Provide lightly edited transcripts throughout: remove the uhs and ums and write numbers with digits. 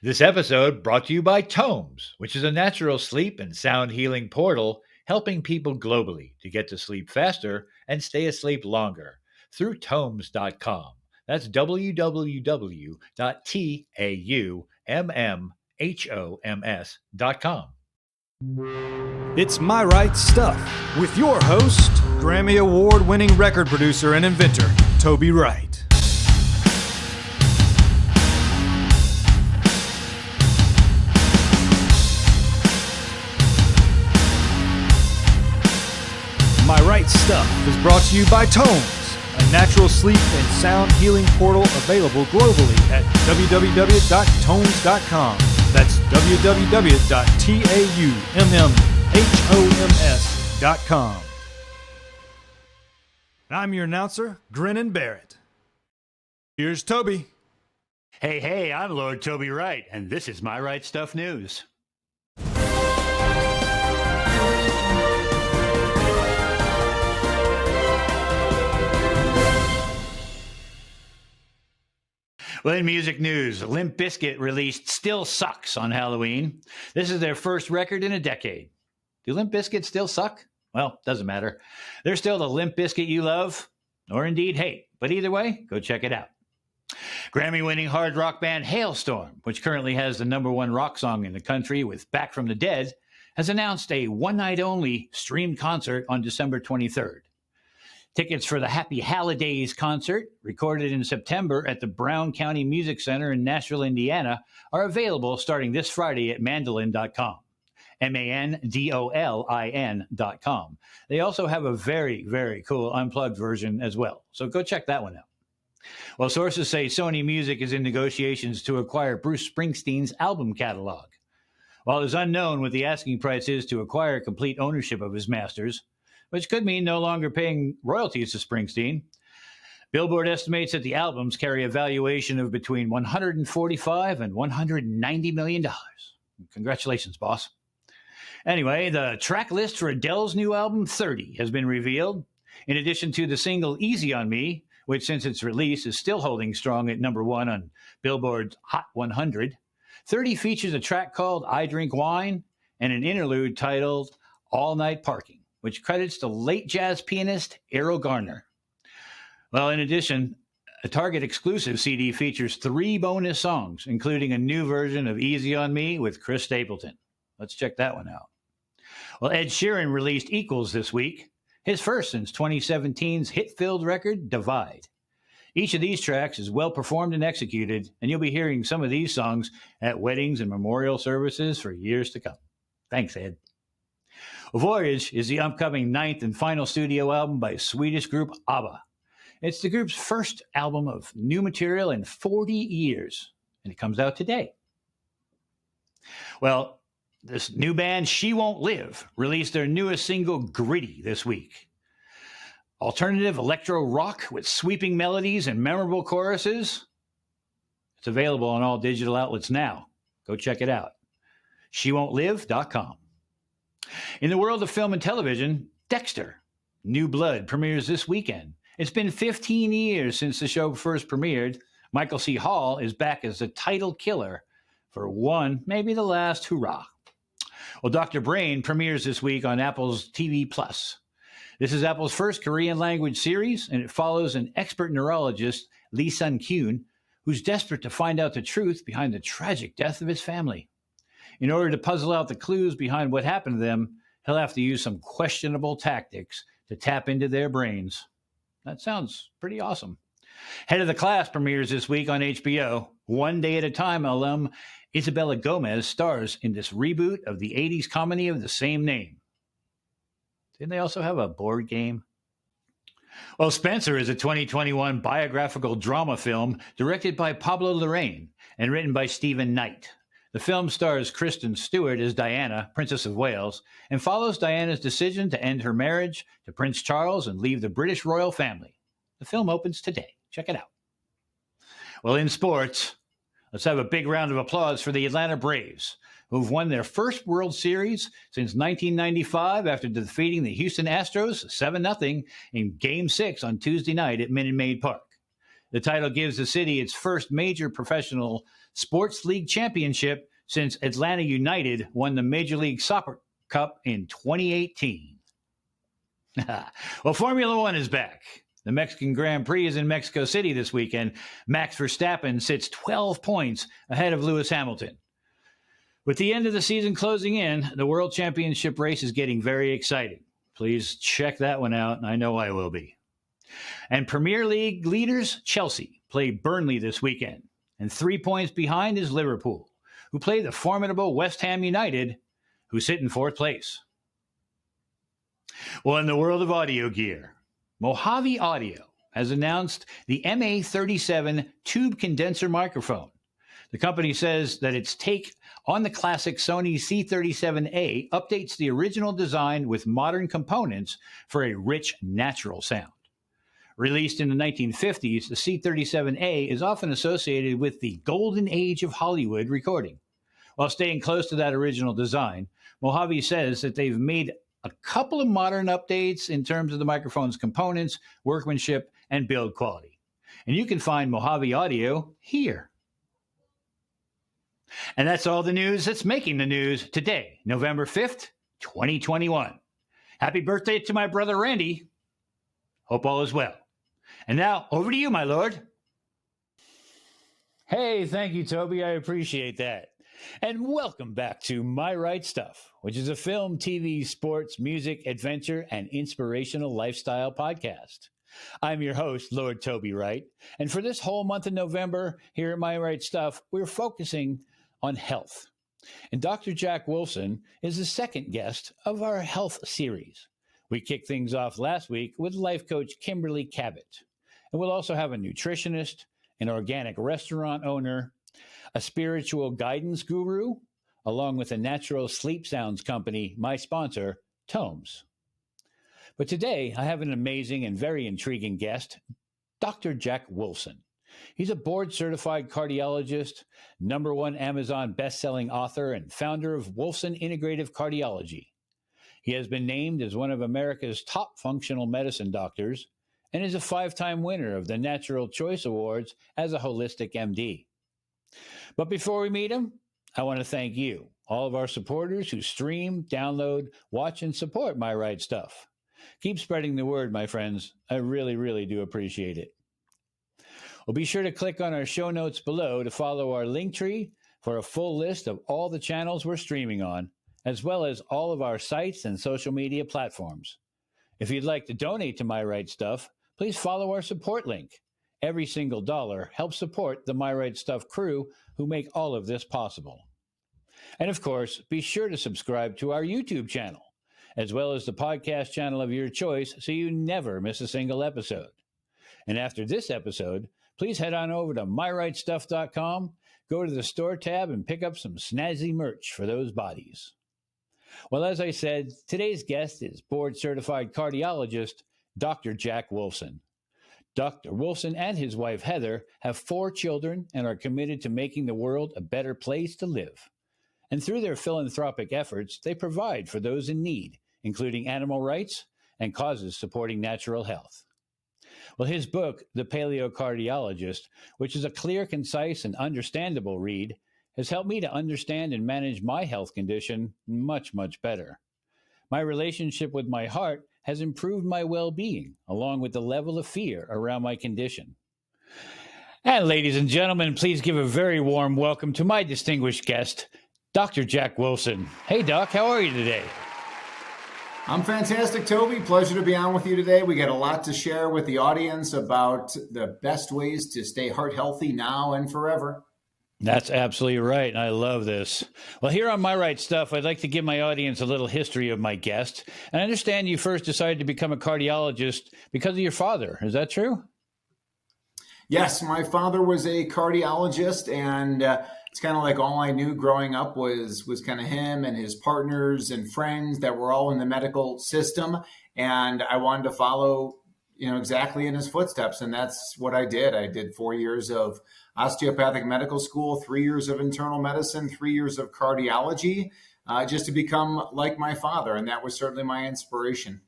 This episode brought to you by TAUMMHOMS, which is a natural sleep and sound healing portal helping people globally to get to sleep faster and stay asleep longer through TAUMMHOMS.com. That's www.TAUMMHOMS.com. It's My Right Stuff with your host, Grammy Award-winning record producer and inventor, Toby Wright. My Right Stuff is brought to you by TAUMMHOMS, a natural sleep and sound healing portal available globally at www.taummmhoms.com. That's www.taummmhoms.com. I'm your announcer, Grinnin' Barrett. Here's Toby. Hey, I'm Lord Toby Wright, and this is My Right Stuff News. Well, in music news, Limp Bizkit released Still Sucks on Halloween. This is their first record in a decade. Do Limp Bizkit still suck? Well, doesn't matter. They're still the Limp Bizkit you love, or indeed hate. But either way, go check it out. Grammy-winning hard rock band Halestorm, which currently has the #1 rock song in the country with Back from the Dead, has announced a one-night-only streamed concert on December 23rd. Tickets for the Happy Holidays concert, recorded in September at the Brown County Music Center in Nashville, Indiana, are available starting this Friday at mandolin.com. mandolin.com. They also have a very, very cool unplugged version as well. So go check that one out. Well, sources say Sony Music is in negotiations to acquire Bruce Springsteen's album catalog. While it is unknown what the asking price is to acquire complete ownership of his masters, which could mean no longer paying royalties to Springsteen, Billboard estimates that the albums carry a valuation of between $145 and $190 million. Congratulations, boss. Anyway, the track list for Adele's new album, 30, has been revealed. In addition to the single Easy on Me, which since its release is still holding strong at #1 on Billboard's Hot 100, 30 features a track called I Drink Wine and an interlude titled All Night Parking, which credits the late jazz pianist Errol Garner. Well, in addition, a Target exclusive CD features 3 bonus songs, including a new version of Easy on Me with Chris Stapleton. Let's check that one out. Well, Ed Sheeran released Equals this week, his first since 2017's hit-filled record, Divide. Each of these tracks is well performed and executed, and you'll be hearing some of these songs at weddings and memorial services for years to come. Thanks, Ed. Voyage is the upcoming 9th and final studio album by Swedish group ABBA. It's the group's first album of new material in 40 years, and it comes out today. Well, this new band, She Won't Live, released their newest single, Gritty, this week. Alternative electro rock with sweeping melodies and memorable choruses. It's available on all digital outlets now. Go check it out. SheWon'tLive.com. In the world of film and television, Dexter, New Blood, premieres this weekend. It's been 15 years since the show first premiered. Michael C. Hall is back as the title killer for one, maybe the last hurrah. Well, Dr. Brain premieres this week on Apple's TV+. This is Apple's first Korean language series, and it follows an expert neurologist, Lee Sun-kyun, who's desperate to find out the truth behind the tragic death of his family. In order to puzzle out the clues behind what happened to them, he'll have to use some questionable tactics to tap into their brains. That sounds pretty awesome. Head of the Class premieres this week on HBO. One Day at a Time alum Isabella Gomez stars in this reboot of the 80s comedy of the same name. Didn't they also have a board game? Well, Spencer is a 2021 biographical drama film directed by Pablo Larraín and written by Stephen Knight. The film stars Kristen Stewart as Diana, Princess of Wales, and follows Diana's decision to end her marriage to Prince Charles and leave the British royal family. The film opens today. Check it out. Well, in sports, let's have a big round of applause for the Atlanta Braves, who've won their first World Series since 1995 after defeating the Houston Astros 7-0 in Game 6 on Tuesday night at Minute Maid Park. The title gives the city its first major professional sports league championship since Atlanta United won the Major League Soccer Cup in 2018. Well, Formula One is back. The Mexican Grand Prix is in Mexico City this weekend. Max Verstappen sits 12 points ahead of Lewis Hamilton. With the end of the season closing in, the World Championship race is getting very exciting. Please check that one out. I know I will be. And Premier League leaders Chelsea play Burnley this weekend. And 3 points behind is Liverpool, who play the formidable West Ham United, who sit in fourth place. Well, in the world of audio gear, Mojave Audio has announced the MA37 tube condenser microphone. The company says that its take on the classic Sony C37A updates the original design with modern components for a rich, natural sound. Released in the 1950s, the C37A is often associated with the golden age of Hollywood recording. While staying close to that original design, Mojave says that they've made a couple of modern updates in terms of the microphone's components, workmanship, and build quality. And you can find Mojave Audio here. And that's all the news that's making the news today, November 5th, 2021. Happy birthday to my brother Randy. Hope all is well. And now, over to you, my lord. Hey, thank you, Toby. I appreciate that. And welcome back to My Right Stuff, which is a film, TV, sports, music, adventure, and inspirational lifestyle podcast. I'm your host, Lord Toby Wright. And for this whole month of November, here at My Right Stuff, we're focusing on health. And Dr. Jack Wolfson is the second guest of our health series. We kicked things off last week with life coach Kimberly Cabot. And we'll also have a nutritionist, an organic restaurant owner, a spiritual guidance guru, along with a natural sleep sounds company, my sponsor, TAUMMHOMS. But today, I have an amazing and very intriguing guest, Dr. Jack Wolfson. He's a board-certified cardiologist, #1 Amazon best-selling author, and founder of Wolfson Integrative Cardiology. He has been named as one of America's top functional medicine doctors and is a 5-time winner of the Natural Choice Awards as a holistic MD. But before we meet him, I want to thank you, all of our supporters who stream, download, watch, and support My Right Stuff. Keep spreading the word, my friends. I really, really do appreciate it. Well, be sure to click on our show notes below to follow our link tree for a full list of all the channels we're streaming on, as well as all of our sites and social media platforms. If you'd like to donate to My Right Stuff, please follow our support link. Every single dollar helps support the My Right Stuff crew who make all of this possible. And of course, be sure to subscribe to our YouTube channel, as well as the podcast channel of your choice so you never miss a single episode. And after this episode, please head on over to myrightstuff.com, go to the store tab, and pick up some snazzy merch for those bodies. Well, as I said, today's guest is board-certified cardiologist, Dr. Jack Wolfson. Dr. Wolfson and his wife, Heather, have 4 children and are committed to making the world a better place to live. And through their philanthropic efforts, they provide for those in need, including animal rights and causes supporting natural health. Well, his book, The Paleo Cardiologist, which is a clear, concise, and understandable read, has helped me to understand and manage my health condition much, much better. My relationship with my heart has improved my well-being, along with the level of fear around my condition. And ladies and gentlemen, please give a very warm welcome to my distinguished guest, Dr. Jack Wolfson. Hey, Doc, how are you today? I'm fantastic, Toby. Pleasure to be on with you today. We got a lot to share with the audience about the best ways to stay heart healthy now and forever. That's absolutely right, and I love this. Well, here on My Right Stuff, I'd like to give my audience a little history of my guest. And I understand you first decided to become a cardiologist because of your father. Is that true? Yes, my father was a cardiologist, and it's kind of like all I knew growing up was kind of him and his partners and friends that were all in the medical system. And I wanted to follow, exactly in his footsteps. And that's what I did. I did 4 years of osteopathic medical school, 3 years of internal medicine, 3 years of cardiology, just to become like my father. And that was certainly my inspiration.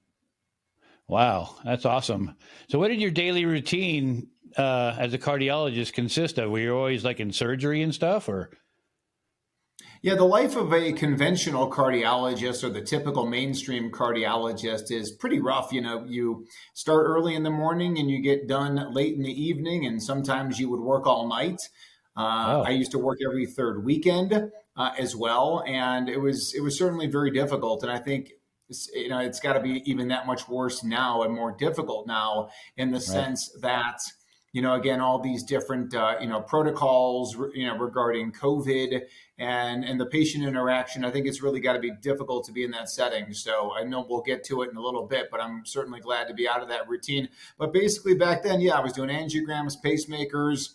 Wow, that's awesome. So what did your daily routine as a cardiologist consist of? Were you always like in surgery and stuff, or? Yeah, the life of a conventional cardiologist or the typical mainstream cardiologist is pretty rough. You start early in the morning and you get done late in the evening, and sometimes you would work all night. I used to work every third weekend as well, and it was certainly very difficult. And I think it's got to be even that much worse now and more difficult now in the sense that again, all these different protocols regarding COVID and the patient interaction. I think it's really got to be difficult to be in that setting. So I know we'll get to it in a little bit, but I'm certainly glad to be out of that routine. But basically back then, I was doing angiograms, pacemakers,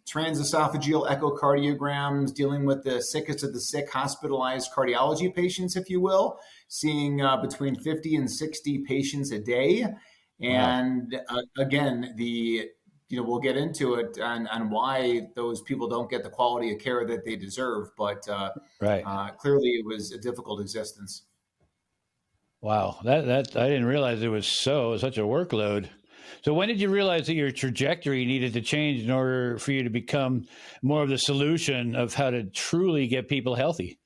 transesophageal echocardiograms, dealing with the sickest of the sick, hospitalized cardiology patients, if you will, seeing between 50 and 60 patients a day. And again, we'll get into it on why those people don't get the quality of care that they deserve. But clearly it was a difficult existence. Wow. That I didn't realize it was such a workload. So when did you realize that your trajectory needed to change in order for you to become more of the solution of how to truly get people healthy?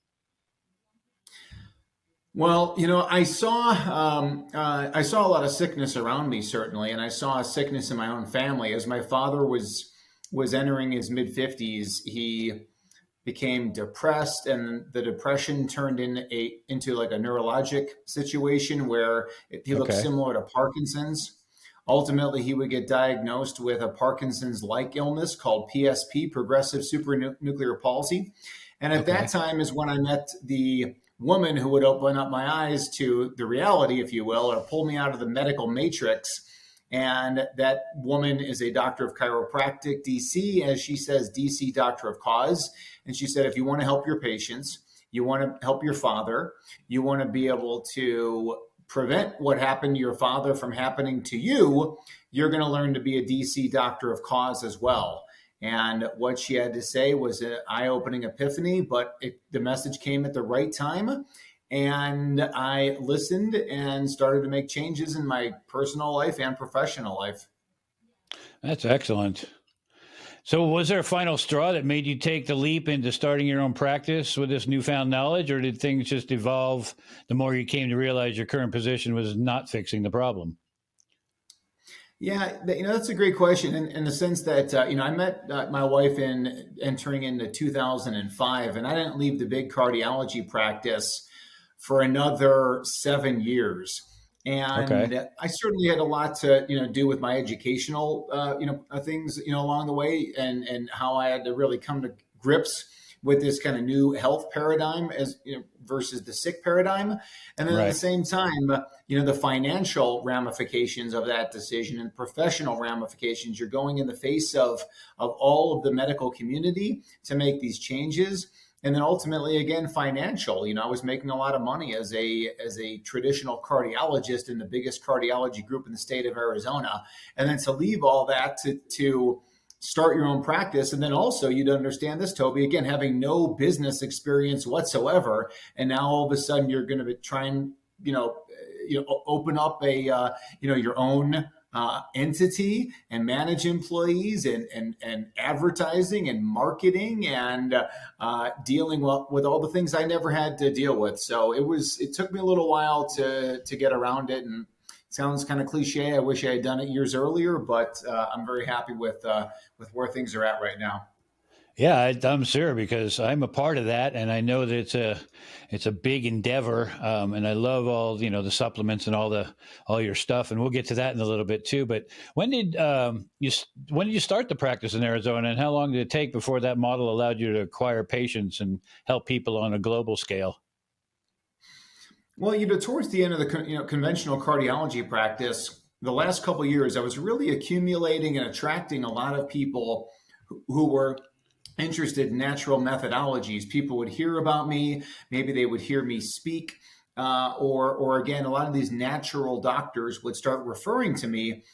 Well, I saw a lot of sickness around me, certainly, and I saw a sickness in my own family. As my father was entering his mid-50s, he became depressed, and the depression turned into like a neurologic situation where he looked similar to Parkinson's. Ultimately, he would get diagnosed with a Parkinson's-like illness called PSP, progressive supranuclear palsy. And at that time is when I met the woman who would open up my eyes to the reality, if you will, or pull me out of the medical matrix. And that woman is a doctor of chiropractic, DC, as she says, DC doctor of cause. And she said, if you want to help your patients, you want to help your father, you want to be able to prevent what happened to your father from happening to you, you're going to learn to be a DC doctor of cause as well. And what she had to say was an eye-opening epiphany, but the message came at the right time. And I listened and started to make changes in my personal life and professional life. That's excellent. So was there a final straw that made you take the leap into starting your own practice with this newfound knowledge, or did things just evolve the more you came to realize your current position was not fixing the problem? Yeah, that's a great question in the sense that, I met my wife entering into 2005, and I didn't leave the big cardiology practice for another 7 years. And I certainly had a lot to, do with my educational, things, along the way, and how I had to really come to grips with this kind of new health paradigm versus the sick paradigm. And then at the same time, the financial ramifications of that decision and professional ramifications. You're going in the face of all of the medical community to make these changes. And then ultimately, again, financial. I was making a lot of money as a traditional cardiologist in the biggest cardiology group in the state of Arizona. And then to leave all that to start your own practice. And then also, you'd understand this, Toby, again, having no business experience whatsoever. And now all of a sudden you're going to try and, open up your own entity and manage employees and advertising and marketing and dealing with all the things I never had to deal with. So it took me a little while to get around it, and it sounds kind of cliche. I wish I had done it years earlier, but I'm very happy with where things are at right now. Yeah, I'm sure, because I'm a part of that, and I know that it's a big endeavor, and I love all the supplements and all your stuff, and we'll get to that in a little bit too. But when did you start the practice in Arizona, and how long did it take before that model allowed you to acquire patients and help people on a global scale? Well, towards the end of the conventional cardiology practice, the last couple of years, I was really accumulating and attracting a lot of people who were interested in natural methodologies. People would hear about me, maybe they would hear me speak, or again, a lot of these natural doctors would start referring to me.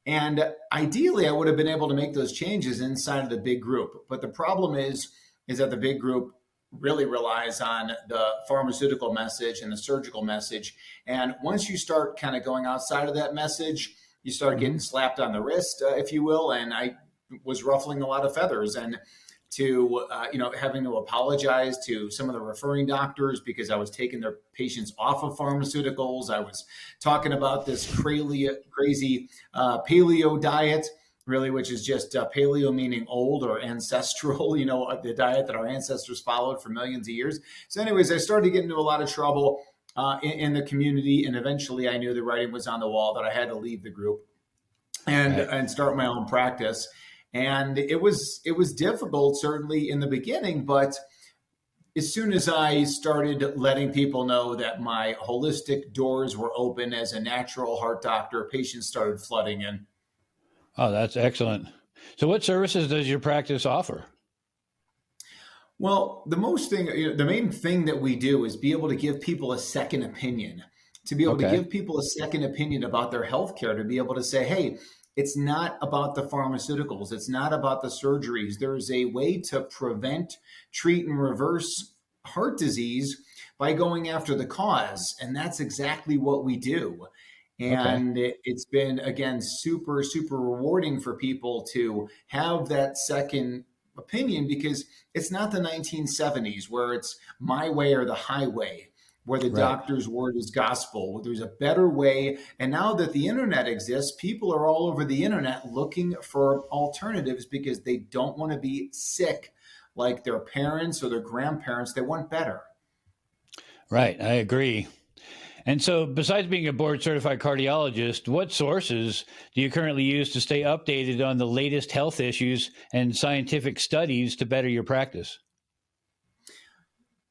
And ideally, I would have been able to make those changes inside of the big group. But the problem is that the big group really relies on the pharmaceutical message and the surgical message. And once you start kind of going outside of that message, you start getting slapped on the wrist, if you will. And I was ruffling a lot of feathers, and to having to apologize to some of the referring doctors because I was taking their patients off of pharmaceuticals. I was talking about this crazy paleo diet, really, which is just paleo meaning old or ancestral, the diet that our ancestors followed for millions of years. So anyways, I started getting into a lot of trouble in the community, and eventually I knew the writing was on the wall that I had to leave the group and start my own practice. And it was difficult, certainly in the beginning, but as soon as I started letting people know that my holistic doors were open as a natural heart doctor, patients started flooding in. Oh, that's excellent. So what services does your practice offer? Well, the main thing that we do is be able to give people a second opinion, to be able to give people a second opinion about their healthcare, to be able to say, hey, it's not about the pharmaceuticals. It's not about the surgeries. There's a way to prevent, treat, and reverse heart disease by going after the cause. And that's exactly what we do. And it's been, again, super, super rewarding for people to have that second opinion, because it's not the 1970s where it's my way or the highway, where the doctor's word is gospel. There's a better way. And now that the internet exists, people are all over the internet looking for alternatives because they don't want to be sick like their parents or their grandparents. They want better. Right. I agree. And so besides being a board certified cardiologist, what sources do you currently use to stay updated on the latest health issues and scientific studies to better your practice?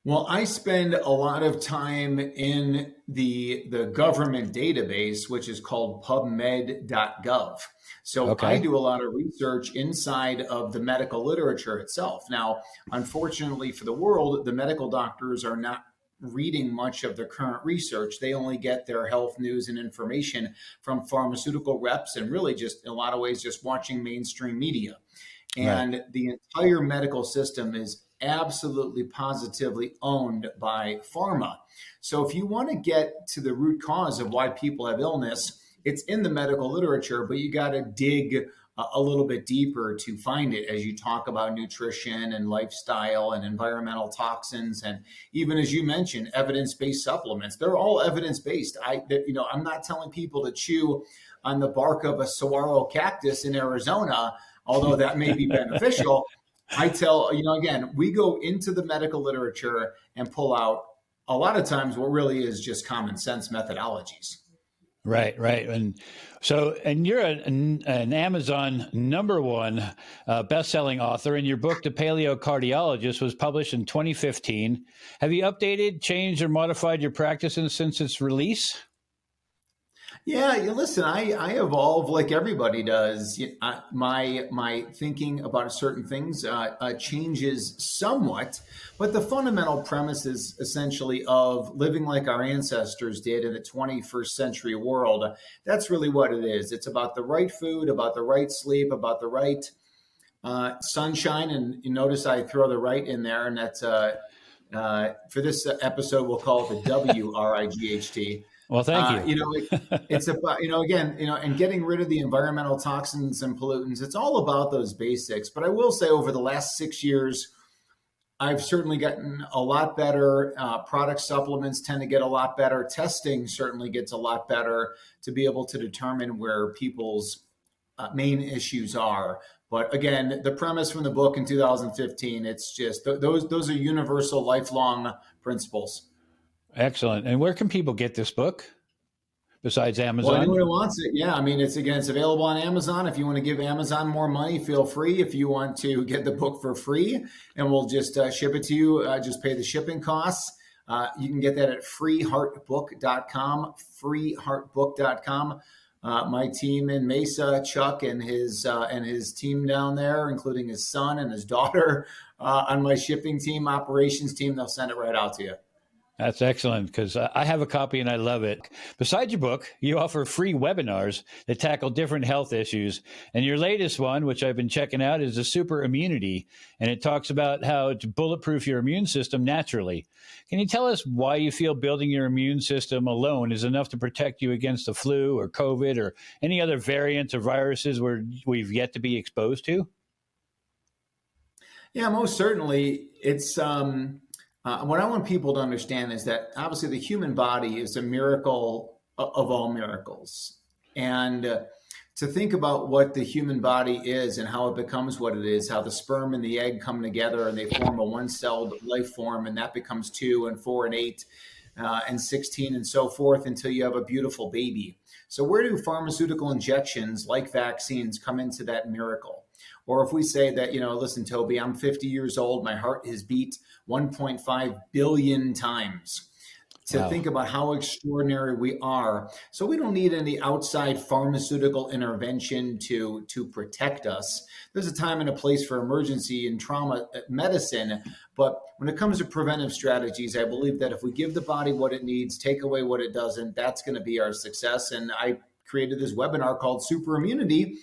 Well, I spend a lot of time in the government database, which is called PubMed.gov. So I do a lot of research inside of the medical literature itself. Now, unfortunately for the world, the medical doctors are not reading much of the current research. They only get their health news and information from pharmaceutical reps, and really just in a lot of ways just watching mainstream media. And the entire medical system is absolutely positively owned by pharma. So if you want to get to the root cause of why people have illness, it's in the medical literature, but you got to dig a little bit deeper to find it, as you talk about nutrition and lifestyle and environmental toxins. And even as you mentioned, evidence-based supplements, they're all evidence-based. I'm not telling people to chew on the bark of a saguaro cactus in Arizona, although that may be beneficial. I tell, again, we go into the medical literature and pull out a lot of times what really is just common sense methodologies. Right. And you're an Amazon #1 best-selling author, and your book, The Paleo Cardiologist, was published in 2015. Have you updated, changed, or modified your practice since its release? Yeah, listen, I evolve like everybody does. My thinking about certain things changes somewhat, but the fundamental premise is essentially of living like our ancestors did in the 21st century world. That's really what it is. It's about the right food, about the right sleep, about the right sunshine. And you notice I throw the right in there, and that's for this episode, we'll call it the WRIGHT. Well, thank you. It's about, and getting rid of the environmental toxins and pollutants. It's all about those basics. But I will say over the last 6 years, I've certainly gotten a lot better. Product supplements tend to get a lot better. Testing certainly gets a lot better to be able to determine where people's main issues are. But again, the premise from the book in 2015, it's just those are universal, lifelong principles. Excellent. And where can people get this book besides Amazon? Well, anyone who wants it, yeah. I mean, it's available on Amazon. If you want to give Amazon more money, feel free. If you want to get the book for free, and we'll just ship it to you, just pay the shipping costs. You can get that at freeheartbook.com, freeheartbook.com. My team in Mesa, Chuck and his team down there, including his son and his daughter, on my shipping team, operations team, they'll send it right out to you. That's excellent, because I have a copy and I love it. Besides your book, you offer free webinars that tackle different health issues. And your latest one, which I've been checking out, is the Super Immunity. And it talks about how to bulletproof your immune system naturally. Can you tell us why you feel building your immune system alone is enough to protect you against the flu or COVID or any other variants or viruses we've yet to be exposed to? Yeah, most certainly. It's what I want people to understand is that obviously the human body is a miracle of all miracles. And to think about what the human body is and how it becomes what it is, how the sperm and the egg come together and they form a one-celled life form, and that becomes 2 and 4 and 8 and 16 and so forth until you have a beautiful baby. So where do pharmaceutical injections like vaccines come into that miracle? Or if we say that, listen, Toby, I'm 50 years old, my heart has beat 1.5 billion times. To think about how extraordinary we are. So we don't need any outside pharmaceutical intervention to protect us. There's a time and a place for emergency and trauma medicine. But when it comes to preventive strategies, I believe that if we give the body what it needs, take away what it doesn't, that's going to be our success. And I created this webinar called Super Immunity.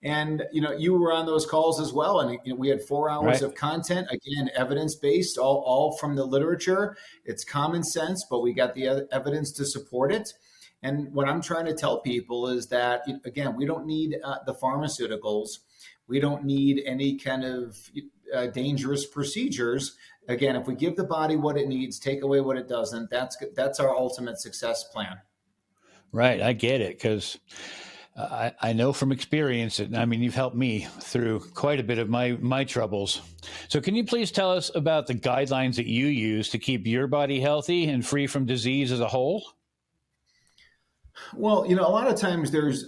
And, you were on those calls as well. And we had 4 hours of content, again, evidence-based, all from the literature. It's common sense, but we got the evidence to support it. And what I'm trying to tell people is that, again, we don't need the pharmaceuticals. We don't need any kind of dangerous procedures. Again, if we give the body what it needs, take away what it doesn't, that's our ultimate success plan. Right. I get it, because I know from experience, you've helped me through quite a bit of my troubles. So can you please tell us about the guidelines that you use to keep your body healthy and free from disease as a whole? Well, a lot of times there's,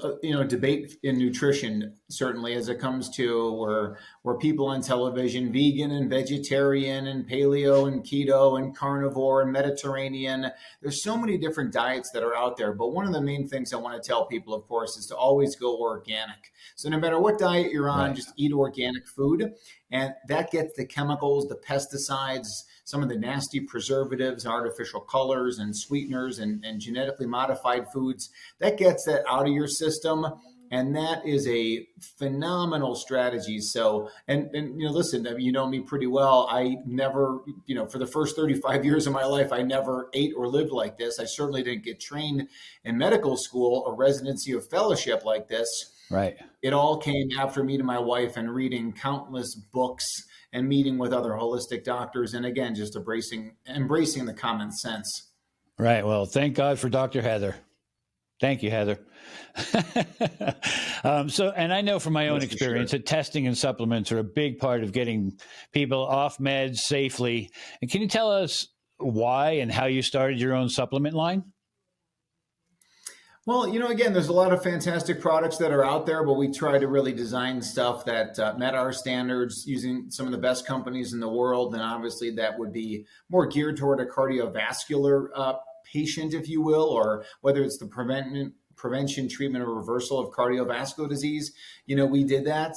debate in nutrition, certainly as it comes to where people on television, vegan and vegetarian and paleo and keto and carnivore and Mediterranean. There's so many different diets that are out there. But one of the main things I want to tell people, of course, is to always go organic. So no matter what diet you're on, just eat organic food. And that gets the chemicals, the pesticides, some of the nasty preservatives, artificial colors and sweeteners and genetically modified foods. That gets that out of your system. And that is a phenomenal strategy. So, and listen, you know me pretty well. I never, for the first 35 years of my life, I never ate or lived like this. I certainly didn't get trained in medical school or residency or fellowship like this. Right. It all came after meeting my wife and reading countless books and meeting with other holistic doctors. And again, just embracing the common sense. Right. Well, thank God for Dr. Heather. Thank you, Heather. And I know from my own experience that testing and supplements are a big part of getting people off meds safely. And can you tell us why and how you started your own supplement line? Well, again, there's a lot of fantastic products that are out there, but we try to really design stuff that met our standards using some of the best companies in the world. And obviously that would be more geared toward a cardiovascular patient, if you will, or whether it's the prevention, treatment, or reversal of cardiovascular disease. We did that.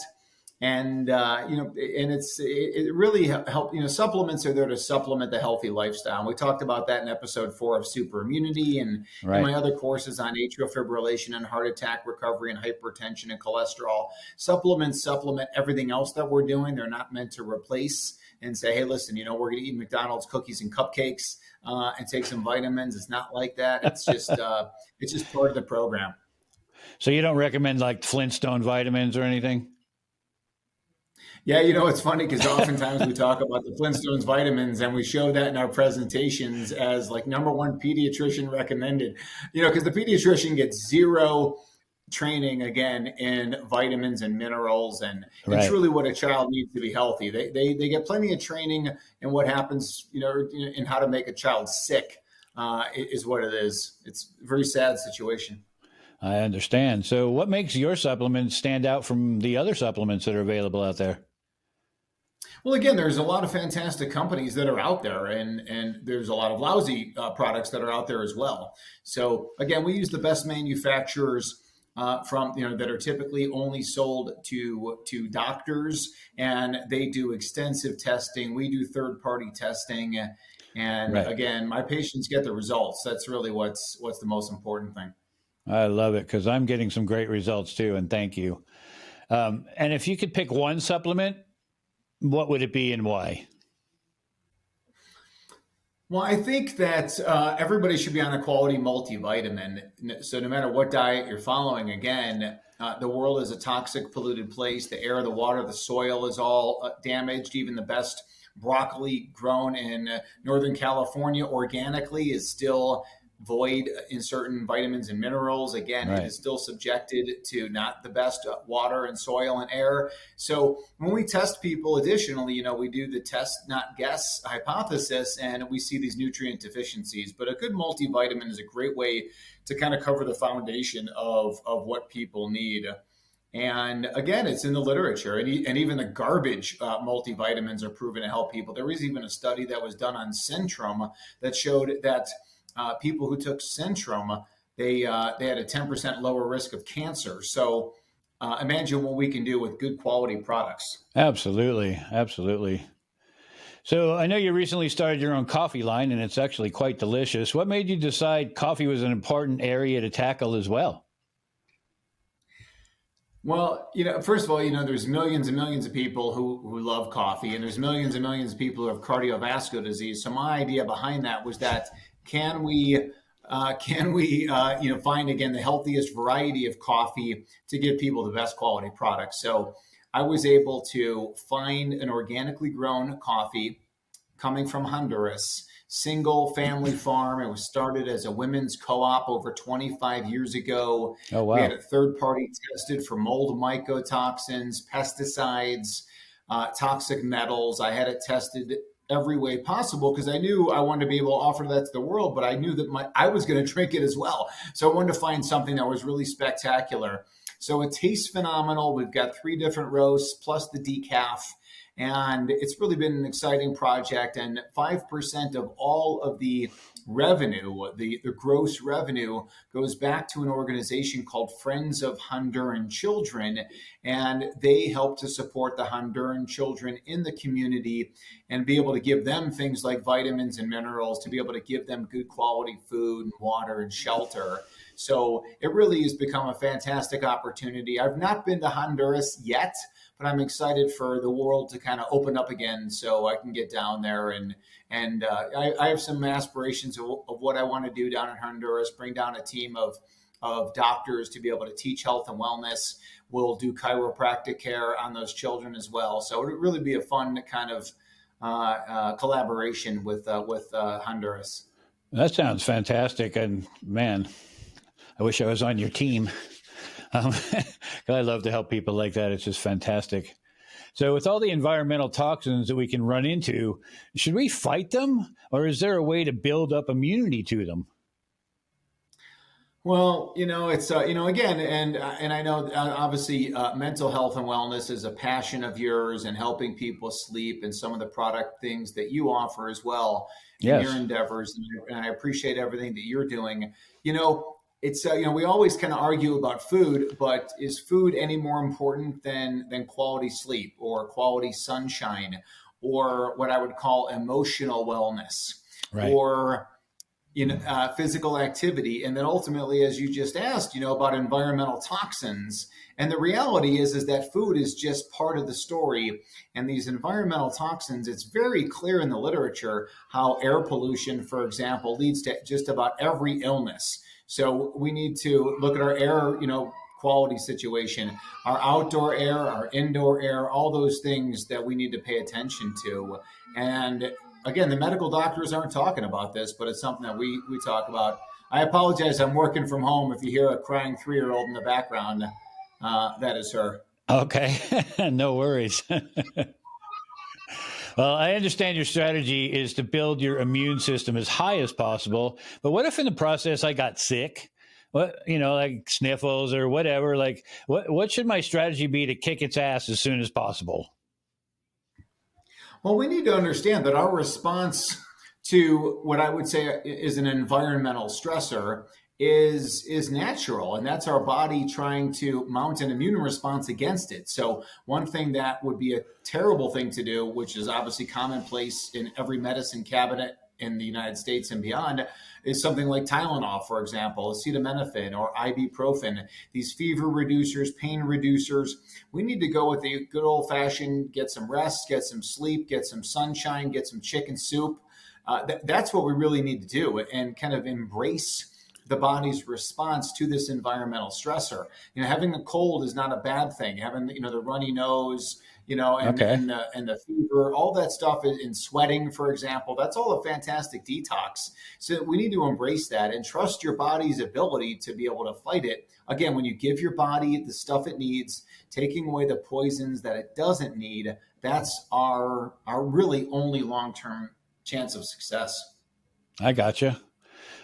And, and it really helped, supplements are there to supplement the healthy lifestyle. And we talked about that in episode 4 of Super Immunity and in my other courses on atrial fibrillation and heart attack recovery and hypertension and cholesterol. Supplements supplement everything else that we're doing. They're not meant to replace and say, hey, listen, we're going to eat McDonald's cookies and cupcakes and take some vitamins. It's not like that. It's just, it's just part of the program. So you don't recommend like Flintstone vitamins or anything? Yeah, it's funny because oftentimes we talk about the Flintstones vitamins and we show that in our presentations as like #1 pediatrician recommended, because the pediatrician gets zero training again in vitamins and minerals and truly what a child needs to be healthy. They get plenty of training in what happens, in how to make a child sick is what it is. It's a very sad situation. I understand. So what makes your supplements stand out from the other supplements that are available out there? Well, again, there's a lot of fantastic companies that are out there, and there's a lot of lousy products that are out there as well. So, again, we use the best manufacturers from that are typically only sold to doctors, and they do extensive testing. We do third-party testing, and Right. again, my patients get the results. That's really what's the most important thing. I love it because I'm getting some great results too, and thank you. And if you could pick one supplement, what would it be and why? Well, I think that everybody should be on a quality multivitamin. So no matter what diet you're following, again, the world is a toxic, polluted place. The air, the water, the soil is all damaged. Even the best broccoli grown in Northern California organically is still void in certain vitamins and minerals. Again, Right. It is still subjected to not the best water and soil and air. So when we test people, additionally, we do the test, not guess hypothesis, and we see these nutrient deficiencies. But a good multivitamin is a great way to kind of cover the foundation of what people need. And again, it's in the literature, and even the garbage multivitamins are proven to help people. There was even a study that was done on Centrum that showed that people who took Centrum, they had a 10% lower risk of cancer. So imagine what we can do with good quality products. Absolutely. Absolutely. So I know you recently started your own coffee line, and it's actually quite delicious. What made you decide coffee was an important area to tackle as well? Well, first of all, there's millions and millions of people who love coffee, and there's millions and millions of people who have cardiovascular disease. So my idea behind that was that can we find again the healthiest variety of coffee to give people the best quality product. So I was able to find an organically grown coffee coming from Honduras, single family farm. It was started as a women's co-op over 25 years ago. Oh, wow. We had it third party tested for mold mycotoxins, pesticides, toxic metals. I had it tested every way possible because I knew I wanted to be able to offer that to the world, but I knew that I was going to drink it as well. So I wanted to find something that was really spectacular. So it tastes phenomenal. We've got 3 different roasts plus the decaf. And it's really been an exciting project. And 5% of all of the revenue, the gross revenue, goes back to an organization called Friends of Honduran Children. And they help to support the Honduran children in the community and be able to give them things like vitamins and minerals, to be able to give them good quality food and water and shelter. So it really has become a fantastic opportunity. I've not been to Honduras yet, but I'm excited for the world to kind of open up again so I can get down there. And I have some aspirations of what I want to do down in Honduras, bring down a team of doctors to be able to teach health and wellness. We'll do chiropractic care on those children as well. So it would really be a fun kind of collaboration with Honduras. That sounds fantastic. And man, I wish I was on your team. I love to help people like that. It's just fantastic. So with all the environmental toxins that we can run into, should we fight them, or is there a way to build up immunity to them? Well, it's, again, and I know obviously mental health and wellness is a passion of yours, and helping people sleep and some of the product things that you offer as well in Yes. your endeavors. And I appreciate everything that you're doing. It's, we always kind of argue about food, but is food any more important than quality sleep or quality sunshine or what I would call emotional wellness? Right. Or physical activity? And then ultimately, as you just asked, about environmental toxins. And the reality is that food is just part of the story. And these environmental toxins, it's very clear in the literature how air pollution, for example, leads to just about every illness. So we need to look at our air, quality situation, our outdoor air, our indoor air, all those things that we need to pay attention to. And again, the medical doctors aren't talking about this, but it's something that we talk about. I apologize. I'm working from home. If you hear a crying 3-year-old in the background, that is her. Okay. No worries. Well, I understand your strategy is to build your immune system as high as possible. But what if in the process I got sick? What, like sniffles or whatever? Like, what should my strategy be to kick its ass as soon as possible? Well, we need to understand that our response to what I would say is an environmental stressor is natural, and that's our body trying to mount an immune response against it. So one thing that would be a terrible thing to do, which is obviously commonplace in every medicine cabinet in the United States and beyond, is something like Tylenol, for example, acetaminophen or ibuprofen, these fever reducers, pain reducers. We need to go with the good old fashioned, get some rest, get some sleep, get some sunshine, get some chicken soup. That's what we really need to do, and kind of embrace the body's response to this environmental stressor. Having a cold is not a bad thing. Having, the runny nose, and the fever, all that stuff, in sweating, for example, that's all a fantastic detox. So we need to embrace that and trust your body's ability to be able to fight it. Again, when you give your body the stuff it needs, taking away the poisons that it doesn't need, that's our really only long-term chance of success. I gotcha.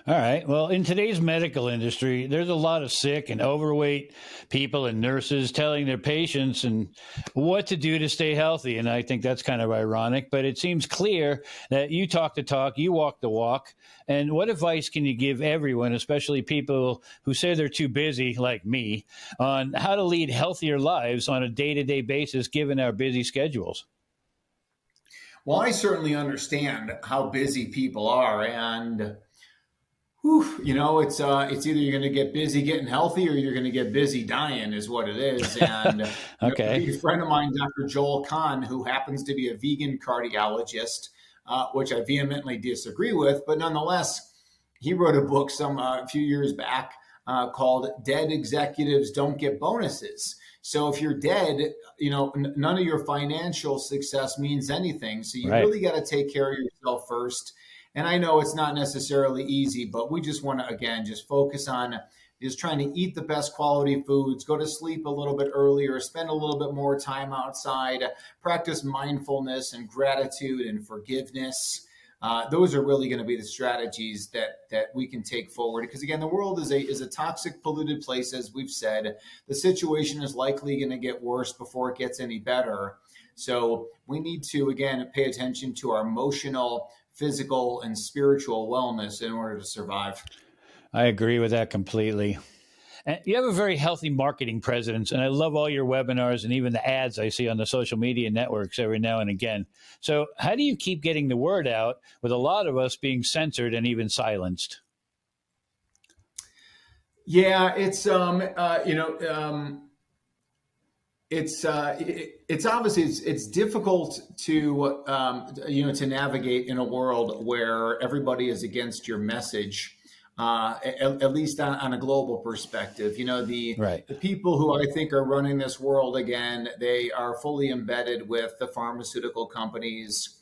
All right. Well, in today's medical industry, there's a lot of sick and overweight people and nurses telling their patients and what to do to stay healthy. And I think that's kind of ironic, but it seems clear that you talk the talk, you walk the walk. And what advice can you give everyone, especially people who say they're too busy, like me, on how to lead healthier lives on a day-to-day basis, given our busy schedules? Well, I certainly understand how busy people are, and it's either you're going to get busy getting healthy or you're going to get busy dying, is what it is. And Okay. a friend of mine, Dr. Joel Kahn, who happens to be a vegan cardiologist, which I vehemently disagree with, but nonetheless, he wrote a book a few years back called "Dead Executives Don't Get Bonuses." So if you're dead, none of your financial success means anything. So you really got to take care of yourself first. And I know it's not necessarily easy, but we just want to, again, just focus on just trying to eat the best quality foods, go to sleep a little bit earlier, spend a little bit more time outside, practice mindfulness and gratitude and forgiveness. Those are really going to be the strategies that we can take forward. Because again, the world is a toxic, polluted place, as we've said. The situation is likely going to get worse before it gets any better. So we need to, again, pay attention to our emotional, physical, and spiritual wellness in order to survive. I agree with that completely. And you have a very healthy marketing presence, and I love all your webinars and even the ads I see on the social media networks every now and again. So how do you keep getting the word out with a lot of us being censored and even silenced? Yeah, it's obviously it's difficult to navigate in a world where everybody is against your message. At least on a global perspective, the people who I think are running this world, again, they are fully embedded with the pharmaceutical companies,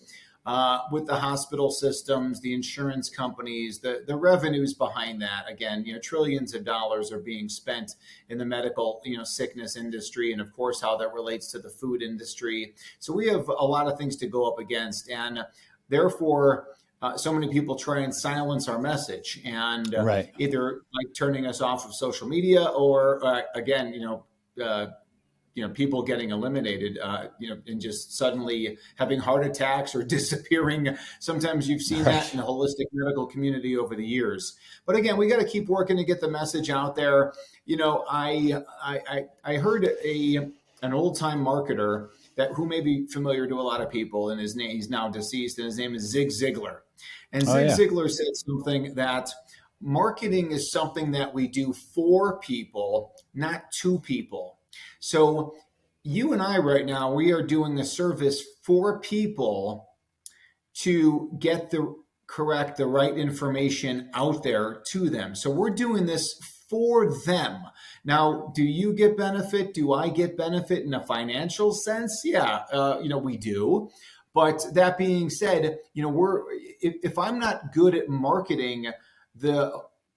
with the hospital systems, the insurance companies, the revenues behind that. Again, trillions of dollars are being spent in the medical, sickness industry, and of course how that relates to the food industry. So we have a lot of things to go up against, and therefore, so many people try and silence our message, and either like turning us off of social media, or again, people getting eliminated, and just suddenly having heart attacks or disappearing. Sometimes you've seen that in the holistic medical community over the years. But again, we got to keep working to get the message out there. I heard an old time marketer who may be familiar to a lot of people, and he's now deceased, and his name is Zig Ziglar. And Zig Ziglar said something that marketing is something that we do for people, not to people. So you and I right now, we are doing a service for people to get the right information out there to them. So we're doing this for them. Now, do you get benefit? Do I get benefit in a financial sense? Yeah, we do. But that being said, if I'm not good at marketing the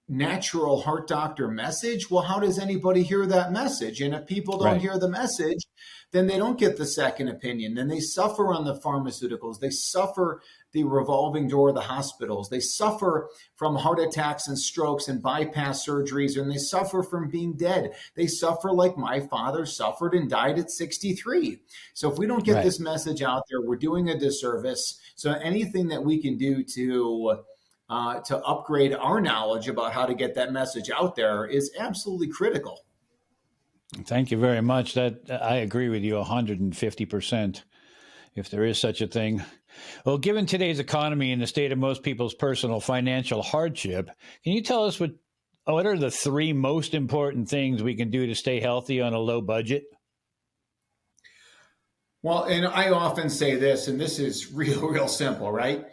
natural heart doctor message, well, how does anybody hear that message? And if people don't hear the message, then they don't get the second opinion. Then they suffer on the pharmaceuticals. They suffer the revolving door of the hospitals. They suffer from heart attacks and strokes and bypass surgeries, and they suffer from being dead. They suffer like my father suffered and died at 63. So if we don't get this message out there, we're doing a disservice. So anything that we can do to to upgrade our knowledge about how to get that message out there is absolutely critical. Thank you very much. That I agree with you 150%, if there is such a thing. Well, given today's economy and the state of most people's personal financial hardship, can you tell us what are the three most important things we can do to stay healthy on a low budget? Well, and I often say this, and this is real simple, right?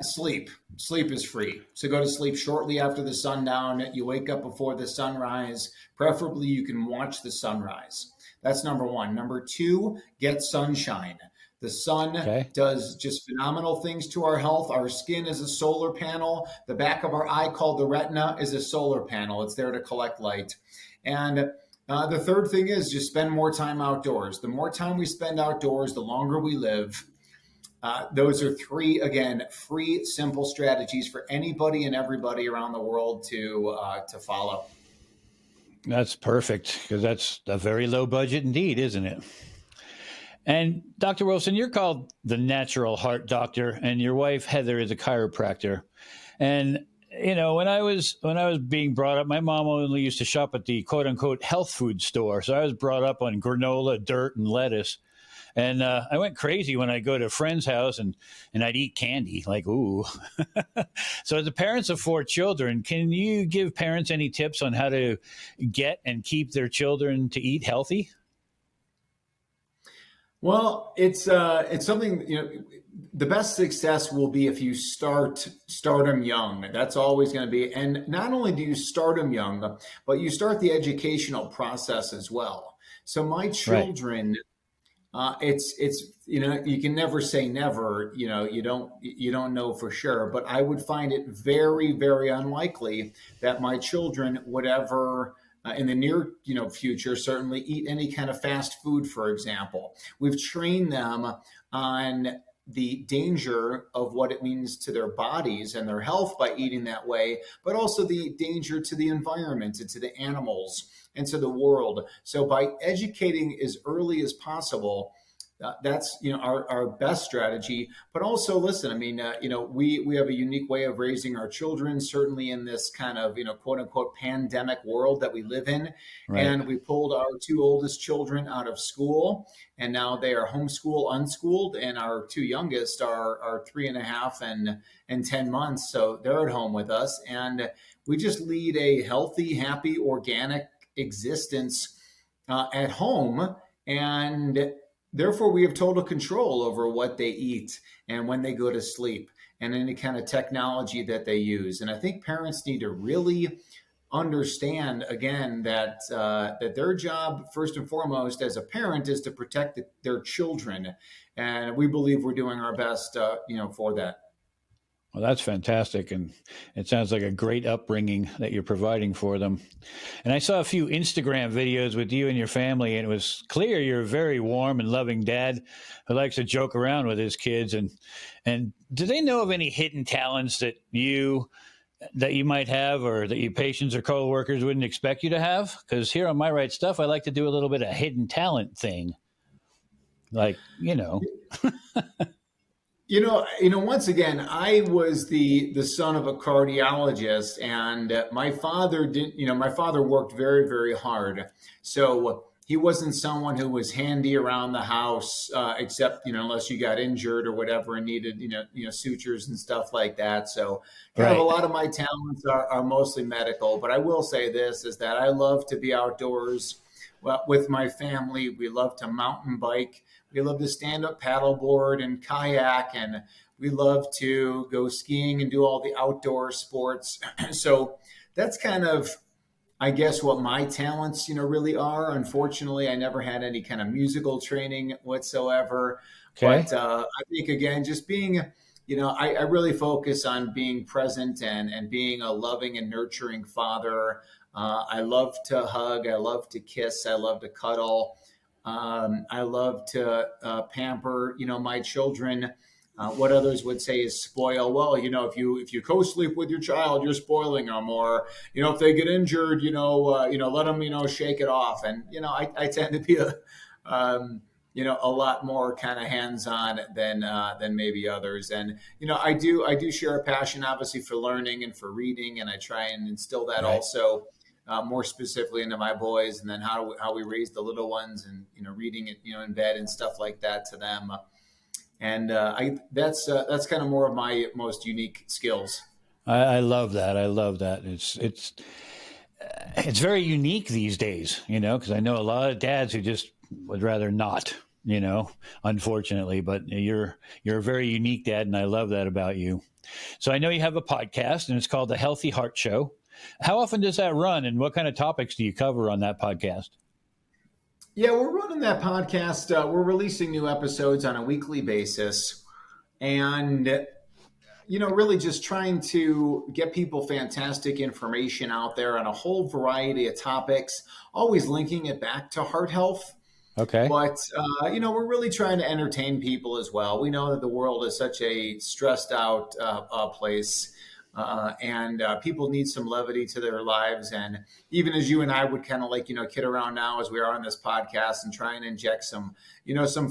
Sleep. Sleep is free. So go to sleep shortly after the sundown. You wake up before the sunrise. Preferably, you can watch the sunrise. That's number one. Number two, get sunshine. The sun does just phenomenal things to our health. Our skin is a solar panel. The back of our eye, called the retina, is a solar panel. It's there to collect light. And the third thing is just spend more time outdoors. The more time we spend outdoors, the longer we live. Those are three, again, free, simple strategies for anybody and everybody around the world to follow. That's perfect, because that's a very low budget indeed, isn't it? And Dr. Wolfson, you're called the natural heart doctor, and your wife, Heather, is a chiropractor. And, you know, when I was being brought up, my mom only used to shop at the quote unquote health food store. So I was brought up on granola, dirt, and lettuce. And I went crazy when I go to a friend's house and I'd eat candy, like, ooh. So as the parents of 4 children, can you give parents any tips on how to get and keep their children to eat healthy? Well, it's something, you know, the best success will be if you start them young. That's always going to be. And not only do you start them young, but you start the educational process as well. So my children, it's, you know, you can never say never, you know, you don't know for sure, but I would find it very, very unlikely that my children would ever in the near, you know, future, certainly eat any kind of fast food, for example. We've trained them on the danger of what it means to their bodies and their health by eating that way, but also the danger to the environment and to the animals and to the world. So by educating as early as possible, that's, you know, our best strategy. But also, listen, I mean, you know, we have a unique way of raising our children, certainly in this kind of, you know, quote unquote pandemic world that we live in. Right. And we pulled our 2 oldest children out of school, and now they are homeschool, unschooled, and our 2 youngest are 3.5 and 10 months. So they're at home with us, and we just lead a healthy, happy, organic existence at home, and therefore, we have total control over what they eat and when they go to sleep and any kind of technology that they use. And I think parents need to really understand, again, that their job, first and foremost, as a parent, is to protect their children. And we believe we're doing our best, you know, for that. Well, that's fantastic. And it sounds like a great upbringing that you're providing for them. And I saw a few Instagram videos with you and your family, and it was clear you're a very warm and loving dad who likes to joke around with his kids. And do they know of any hidden talents that you might have, or that your patients or coworkers wouldn't expect you to have? Because here on My Right Stuff, I like to do a little bit of hidden talent thing. Like, you know. You know, once again, I was the son of a cardiologist, and my father worked very, very hard. So he wasn't someone who was handy around the house, except, you know, unless you got injured or whatever and needed, you know, sutures and stuff like that. So kind of a lot of my talents are mostly medical, but I will say this, is that I love to be outdoors with my family. We love to mountain bike. We love to stand up paddleboard and kayak, and we love to go skiing and do all the outdoor sports. So that's kind of, I guess, what my talents, you know, really are. Unfortunately, I never had any kind of musical training whatsoever. Okay. But I think, again, just being, you know, I really focus on being present and being a loving and nurturing father. I love to hug. I love to kiss. I love to cuddle. I love to pamper, you know, my children. What others would say is spoil. Well, you know, if you co-sleep with your child, you're spoiling them. Or, you know, if they get injured, let them, you know, shake it off. And, you know, I tend to be a lot more kind of hands-on than maybe others. And I do share a passion, obviously, for learning and for reading, and I try and instill that also more specifically into my boys, and then how we raise the little ones, and reading it in bed and stuff like that to them. And that's kind of more of my most unique skills. I love that. I love that. It's very unique these days, because I know a lot of dads who just would rather not, unfortunately, but you're a very unique dad, and I love that about you. So I know you have a podcast, and it's called The Healthy Heart Show. How often does that run, and what kind of topics do you cover on that podcast? Yeah, we're running that podcast. We're releasing new episodes on a weekly basis, and really just trying to get people fantastic information out there on a whole variety of topics, always linking it back to heart health. Okay. But, we're really trying to entertain people as well. We know that the world is such a stressed out place, and people need some levity to their lives. And even as you and I would kind of kid around now as we are on this podcast and try and inject some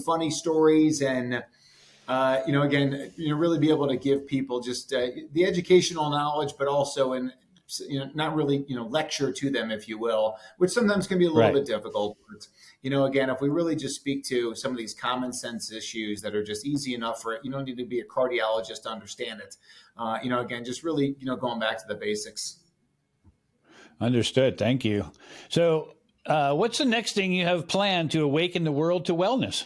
funny stories and, really be able to give people just the educational knowledge, but also not really, lecture to them, if you will, which sometimes can be a little bit difficult. But, if we really just speak to some of these common sense issues that are just easy enough for it, you don't need to be a cardiologist to understand it. Just really, going back to the basics. Understood. Thank you. So what's the next thing you have planned to awaken the world to wellness?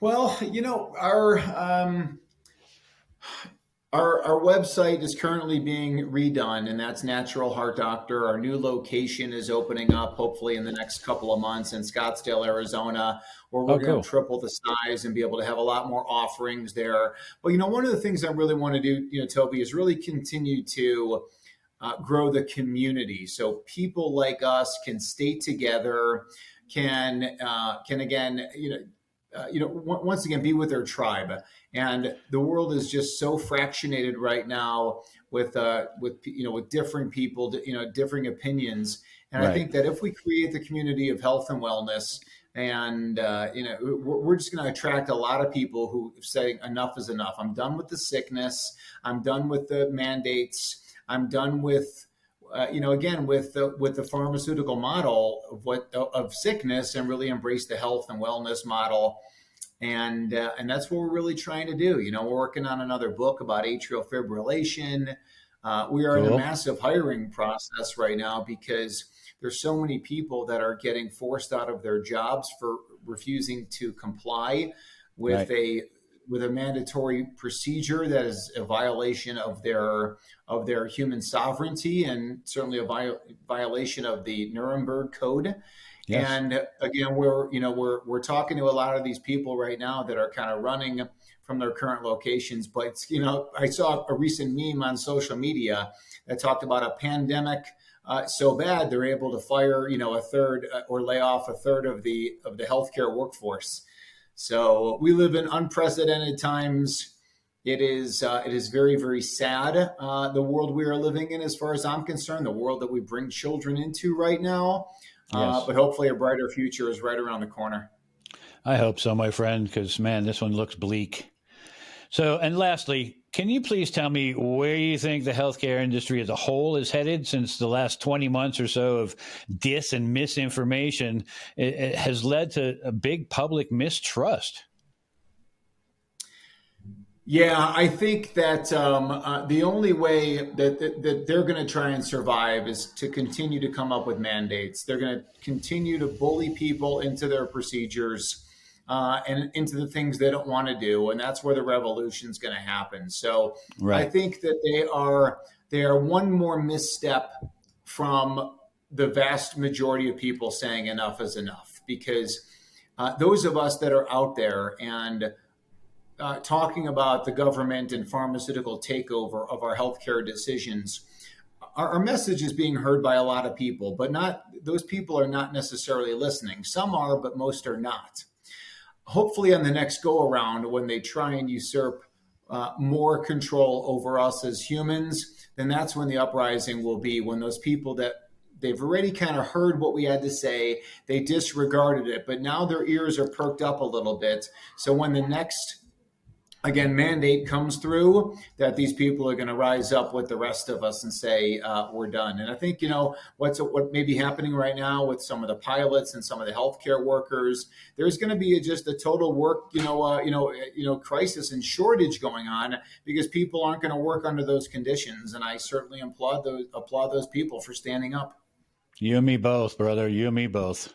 Well, our website is currently being redone, and that's Natural Heart Doctor. Our new location is opening up hopefully in the next couple of months in Scottsdale, Arizona, where we're going to triple the size and be able to have a lot more offerings there. But, one of the things I really want to do, Toby, is really continue to grow the community. So people like us can stay together, can again, once again, be with their tribe. And the world is just so fractionated right now with different people, differing opinions. And I think that if we create the community of health and wellness, and we're just going to attract a lot of people who say enough is enough. I'm done with the sickness. I'm done with the mandates. I'm done with with the pharmaceutical model of sickness, and really embrace the health and wellness model. And that's what we're really trying to do. We're working on another book about atrial fibrillation. We are in a massive hiring process right now because there's so many people that are getting forced out of their jobs for refusing to comply with a mandatory procedure that is a violation of their human sovereignty, and certainly a violation of the Nuremberg Code. Yes. And again, we're talking to a lot of these people right now that are kind of running from their current locations. But I saw a recent meme on social media that talked about a pandemic so bad they're able to fire a third or lay off a third of the healthcare workforce. So we live in unprecedented times. It is very, very sad, the world we are living in, as far as I'm concerned, the world that we bring children into right now. Yes. But hopefully a brighter future is right around the corner. I hope so, my friend, because, man, this one looks bleak. So, and lastly, can you please tell me where you think the healthcare industry as a whole is headed since the last 20 months or so of dis and misinformation it has led to a big public mistrust? Yeah, I think that the only way that they're going to try and survive is to continue to come up with mandates. They're going to continue to bully people into their procedures and into the things they don't want to do, and that's where the revolution is going to happen. So I think that they are one more misstep from the vast majority of people saying enough is enough, because those of us that are out there and talking about the government and pharmaceutical takeover of our healthcare decisions, our message is being heard by a lot of people, but those people are not necessarily listening. Some are, but most are not. Hopefully on the next go around, when they try and usurp more control over us as humans, then that's when the uprising will be, when those people that they've already kind of heard what we had to say. They disregarded it, but now their ears are perked up a little bit. So when the next mandate comes through, that these people are going to rise up with the rest of us and say, we're done. And I think, what may be happening right now with some of the pilots and some of the healthcare workers, there's going to be just a total work, crisis and shortage going on because people aren't going to work under those conditions. And I certainly applaud those people for standing up. You and me both, brother. You and me both.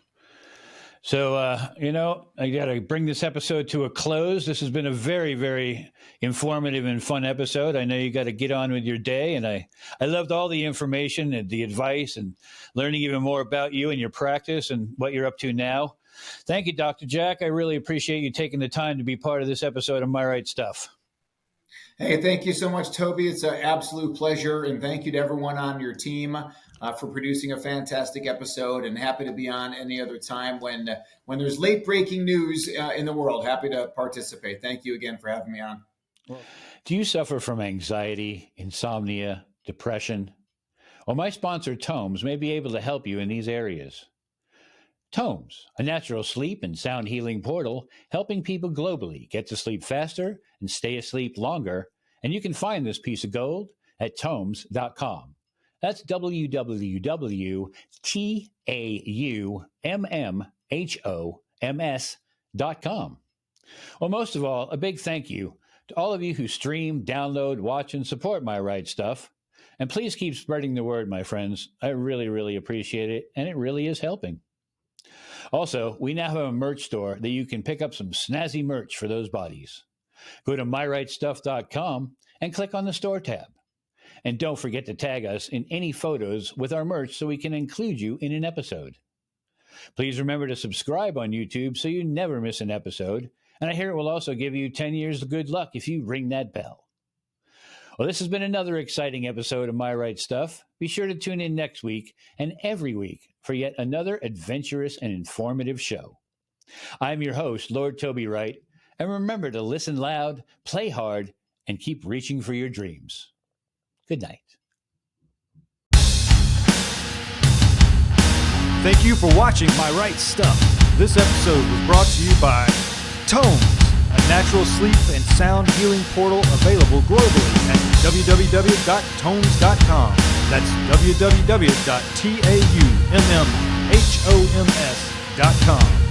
So, I got to bring this episode to a close. This has been a very, very informative and fun episode. I know you got to get on with your day, and I loved all the information and the advice and learning even more about you and your practice and what you're up to now. Thank you, Dr. Jack. I really appreciate you taking the time to be part of this episode of My Right Stuff. Hey, thank you so much, Toby. It's an absolute pleasure. And thank you to everyone on your team for producing a fantastic episode, and happy to be on any other time when there's late breaking news in the world. Happy to participate. Thank you again for having me on. Do you suffer from anxiety, insomnia, depression? Well, my sponsor, TAUMMHOMS, may be able to help you in these areas. TAUMMHOMS, a natural sleep and sound healing portal, helping people globally get to sleep faster and stay asleep longer. And you can find this piece of gold at TAUMMHOMS.com. That's www.TAUMMHOMS.com. Well, most of all, a big thank you to all of you who stream, download, watch, and support My Right Stuff. And please keep spreading the word, my friends. I really, really appreciate it, and it really is helping. Also, we now have a merch store that you can pick up some snazzy merch for those bodies. Go to myrightstuff.com and click on the store tab. And don't forget to tag us in any photos with our merch so we can include you in an episode. Please remember to subscribe on YouTube so you never miss an episode. And I hear it will also give you 10 years of good luck if you ring that bell. Well, this has been another exciting episode of My Right Stuff. Be sure to tune in next week and every week for yet another adventurous and informative show. I'm your host, Lord Toby Wright, and remember to listen loud, play hard, and keep reaching for your dreams. Good night. Thank you for watching My Right Stuff. This episode was brought to you by TAUMMHOMS, a natural sleep and sound healing portal available globally at www.taumms.com. That's www.taummmhoms.com.